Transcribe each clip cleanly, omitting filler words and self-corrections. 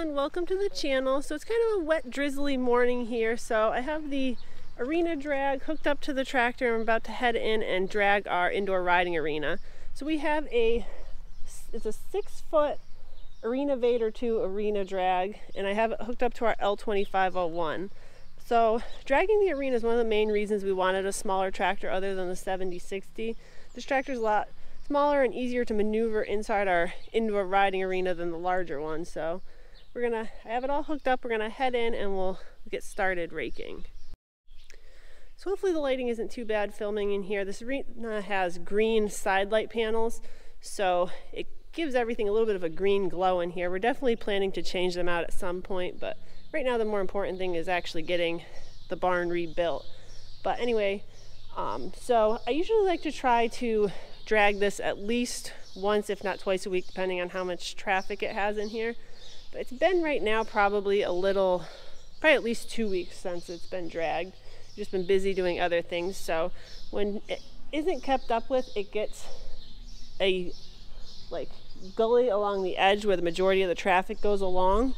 everyone, welcome to the channel. So it's kind of a wet, drizzly morning here, so I have the arena drag hooked up to the tractor. I'm about to head in and drag our indoor riding arena. So we have it's a 6-foot ArenaVader 2 arena drag, and I have it hooked up to our L2501. So dragging the arena is one of the main reasons we wanted a smaller tractor other than the 7060. This tractor is a lot smaller and easier to maneuver inside our indoor riding arena than the larger one. So I have it all hooked up. We're gonna head in and we'll get started raking. So hopefully the lighting isn't too bad filming in here. This arena has green side light panels, so it gives everything a little bit of a green glow in here. We're definitely planning to change them out at some point, but right now the more important thing is actually getting the barn rebuilt. But anyway, so I usually like to try to drag this at least once, if not twice a week, depending on how much traffic it has in here. But it's been right now probably at least 2 weeks since it's been dragged. I've just been busy doing other things. So when it isn't kept up with, it gets a gully along the edge where the majority of the traffic goes along.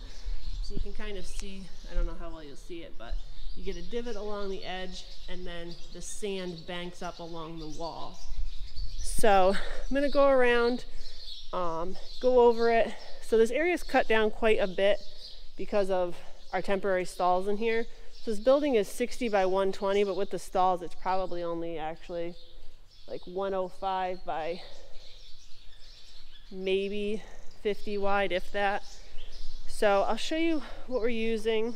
So you can kind of see, I don't know how well you'll see it, but you get a divot along the edge and then the sand banks up along the wall. So I'm going to go around, go over it. So this area is cut down quite a bit because of our temporary stalls in here. So this building is 60 by 120, but with the stalls it's probably only actually like 105 by maybe 50 wide, if that. So I'll show you what we're using.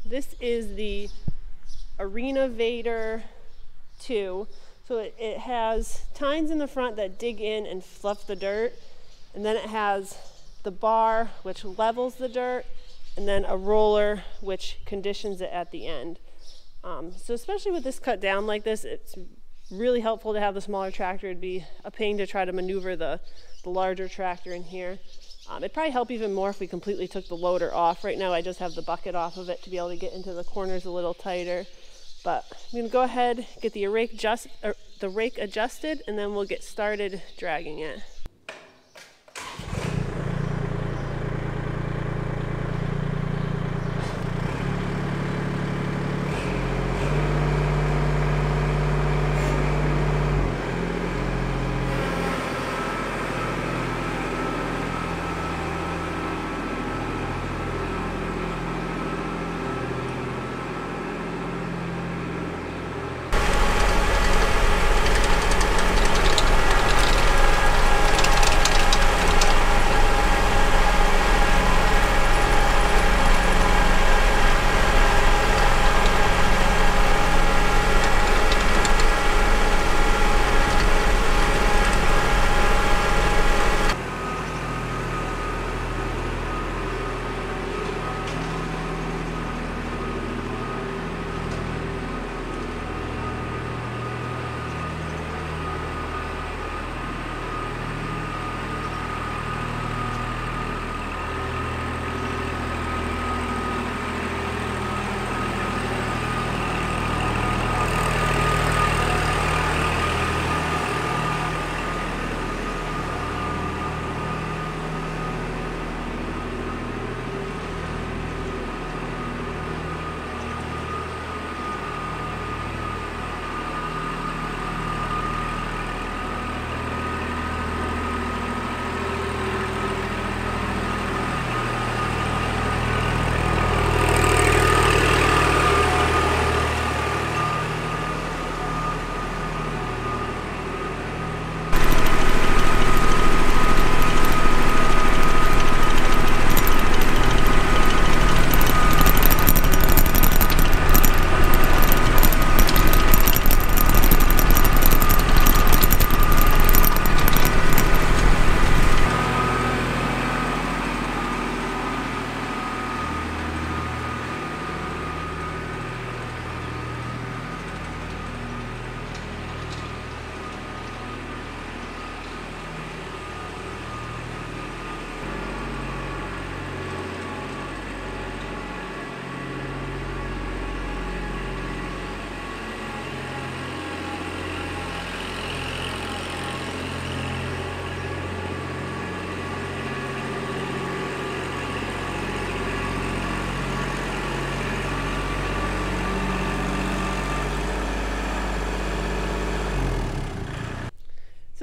This is the ArenaVader 2. So it has tines in the front that dig in and fluff the dirt, and then it has the bar which levels the dirt, and then a roller which conditions it at the end. So especially with this cut down like this, it's really helpful to have the smaller tractor. It'd be a pain to try to maneuver the larger tractor in here. It'd probably help even more if we completely took the loader off. Right now I just have the bucket off of it to be able to get into the corners a little tighter. But I'm going to go ahead, get the rake adjusted, and then we'll get started dragging it.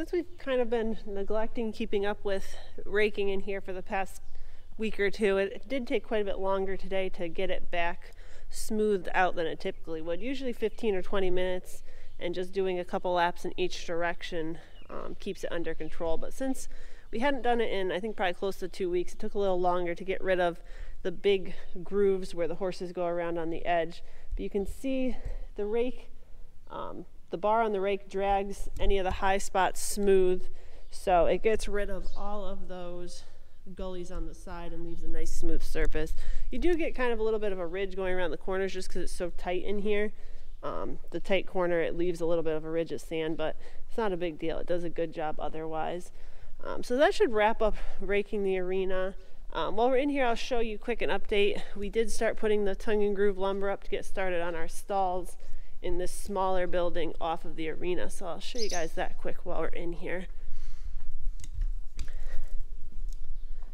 since we've kind of been neglecting keeping up with raking in here for the past week or two, it did take quite a bit longer today to get it back smoothed out than it typically would. Usually 15 or 20 minutes, and just doing a couple laps in each direction keeps it under control. But since we hadn't done it in, I think, probably close to 2 weeks, it took a little longer to get rid of the big grooves where the horses go around on the edge. But you can see the rake, the bar on the rake drags any of the high spots smooth, so it gets rid of all of those gullies on the side and leaves a nice smooth surface. You do get kind of a little bit of a ridge going around the corners just because it's so tight in here. The tight corner, it leaves a little bit of a ridge of sand, but it's not a big deal. It does a good job otherwise. So that should wrap up raking the arena. While we're in here, I'll show you quick an update. We did start putting the tongue and groove lumber up to get started on our stalls in this smaller building off of the arena. So I'll show you guys that quick while we're in here.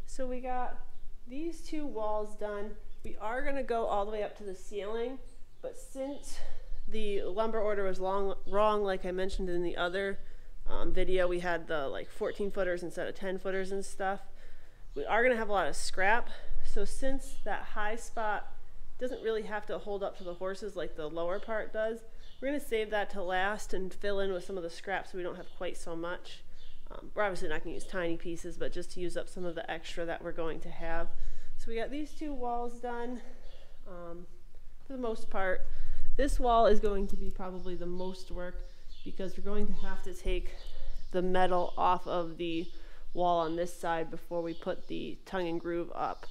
So we got these two walls done. We are going to go all the way up to the ceiling, but since the lumber order was wrong, like I mentioned in the other video, we had the like 14 footers instead of 10 footers and stuff. We are going to have a lot of scrap. So since that high spot doesn't really have to hold up to the horses like the lower part does, we're going to save that to last and fill in with some of the scrap so we don't have quite so much. We're obviously not going to use tiny pieces, but just to use up some of the extra that we're going to have. So we got these two walls done for the most part. This wall is going to be probably the most work because we're going to have to take the metal off of the wall on this side before we put the tongue and groove up.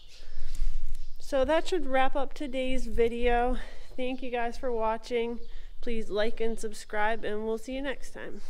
So that should wrap up today's video. Thank you guys for watching. Please like and subscribe, and we'll see you next time.